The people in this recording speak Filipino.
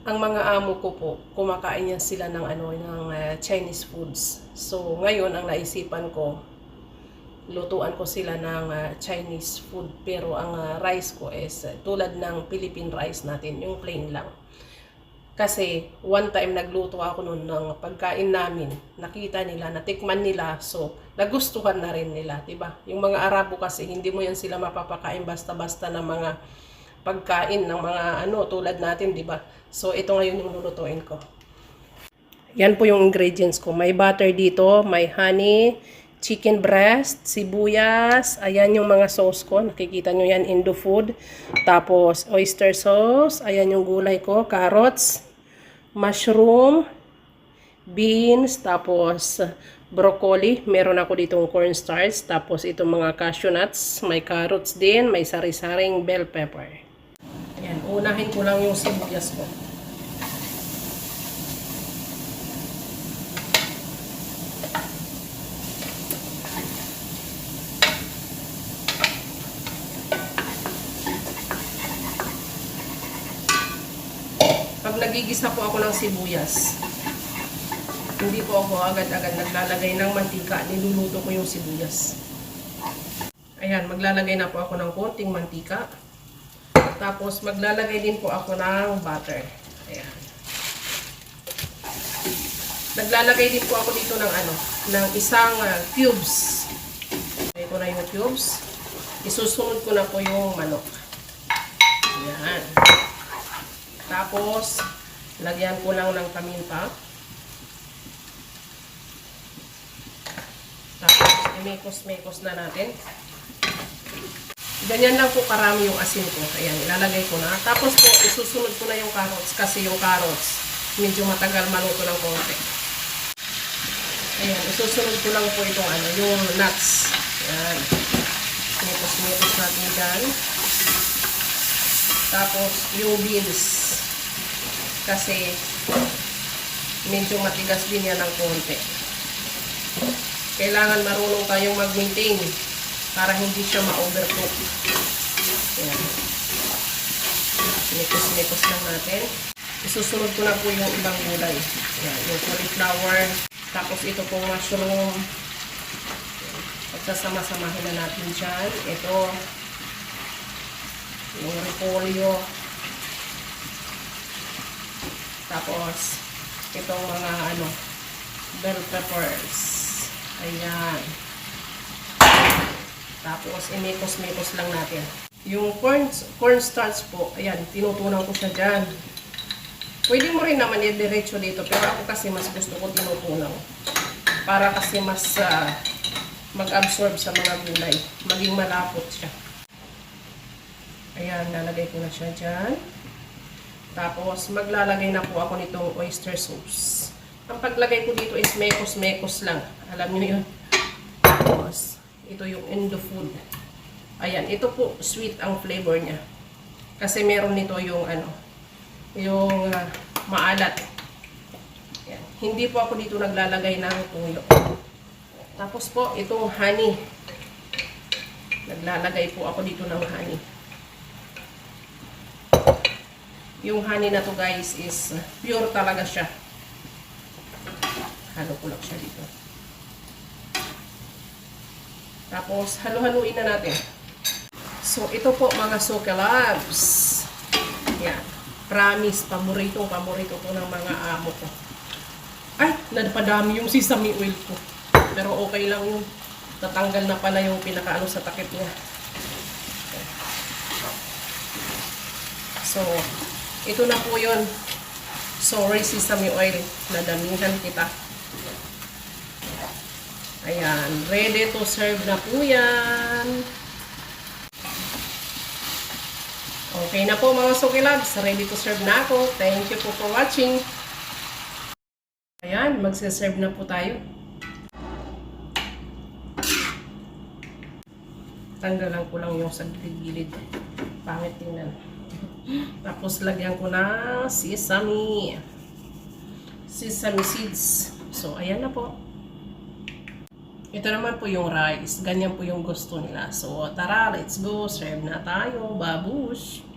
ang mga amo ko po, kumakain yan sila ng Chinese foods. So ngayon ang naisipan ko, lutuan ko sila ng Chinese food, pero ang rice ko is tulad ng Philippine rice natin, yung plain lang. Kasi one time nagluto ako noon ng pagkain namin, nakita nila, natikman nila, so nagustuhan na rin nila, 'di ba? Yung mga Arabo kasi hindi mo yan sila mapapakain basta-basta ng mga pagkain ng mga tulad natin, 'di ba? So ito ngayon yung lulutuin ko. Yan po yung ingredients ko. May butter dito, may honey, chicken breast, sibuyas, ayan yung mga sauce ko. Nakikita nyo yan, Indofood. Tapos oyster sauce, ayan yung gulay ko, carrots, mushroom, beans, tapos broccoli. Meron ako ditong cornstarch, tapos itong mga cashew nuts, may carrots din, may sari-saring bell pepper. Ayan, unahin ko lang yung sibuyas ko. Pag nagigisa po ako ng sibuyas, hindi po ako agad-agad naglalagay ng mantika, niluluto ko yung sibuyas. Ayan, maglalagay na po ako ng konting mantika. Tapos maglalagay din po ako ng butter. Ayan. Naglalagay din po ako dito ng ng isang cubes. Ito na yung cubes. Isusunod ko na po yung manok. Ayan. Tapos, lagyan ko lang ng paminta. Tapos, imekos-mekos na natin. Ganyan lang po karami yung asin ko. Ayan, ilalagay ko na. Tapos po, isusunod ko na yung carrots kasi yung carrots, medyo matagal maluto ng konti. Ayan, isusunod ko lang po itong yung nuts. Ayan. Mekos-mekos natin dyan. Tapos, yung beans. Kasi medyo matigas din yan ng konti. Kailangan marunong tayong mag-maintain para hindi siya ma-overcook. Ayan. Mekos-mekos lang natin. Isusunod ko na po yung ibang gulay. Ayan, yung cauliflower. Tapos ito pong mushroom. Pagsasama-samahin na natin dyan. Ito. Yung repolyo. Tapos, itong mga bell peppers. Ayan. Tapos, imekos-mekos lang natin. Yung cornstarch po, ayan, tinutunan ko siya dyan. Pwede mo rin naman i-diretso dito, pero ako kasi mas gusto ko tinutunan. Para kasi mas mag-absorb sa mga gulay. Maging malapot siya. Ayan, nalagay ko na siya dyan. Tapos, maglalagay na po ako nitong oyster sauce. Ang paglagay ko dito is mekos-mekos lang. Alam niyo yun? Tapos, ito yung Indofood. Ayan, ito po, sweet ang flavor niya. Kasi meron nito yung yung maalat. Ayan. Hindi po ako dito naglalagay ng tuyo. Tapos po, itong honey. Naglalagay po ako dito ng honey. Yung honey na to guys is pure talaga siya. Halo ko lang siya dito. Tapos halo-haluin na natin. So ito po mga Sukelabs. Yan. Promise, paborito to ng mga amo ko. Ay, napadami yung sesame oil ko. Pero okay lang yun. Tatanggal na pala yung pinakaano sa takip niya. So, ito na po yun. Sorry, sesame oil. Nadamihan kita. Ayan. Ready to serve na po yan. Okay na po mga Sukelabs. Ready to serve na ako. Thank you po for watching. Ayan. Magsiserve na po tayo. Tanggalan ko lang yung sa gilid. Pangit tingnan. Tapos lagyan ko na sesame seeds. So ayan na po. Ito naman po yung rice. Ganyan po yung gusto nila. So tara, let's go. Serve na tayo. Babush!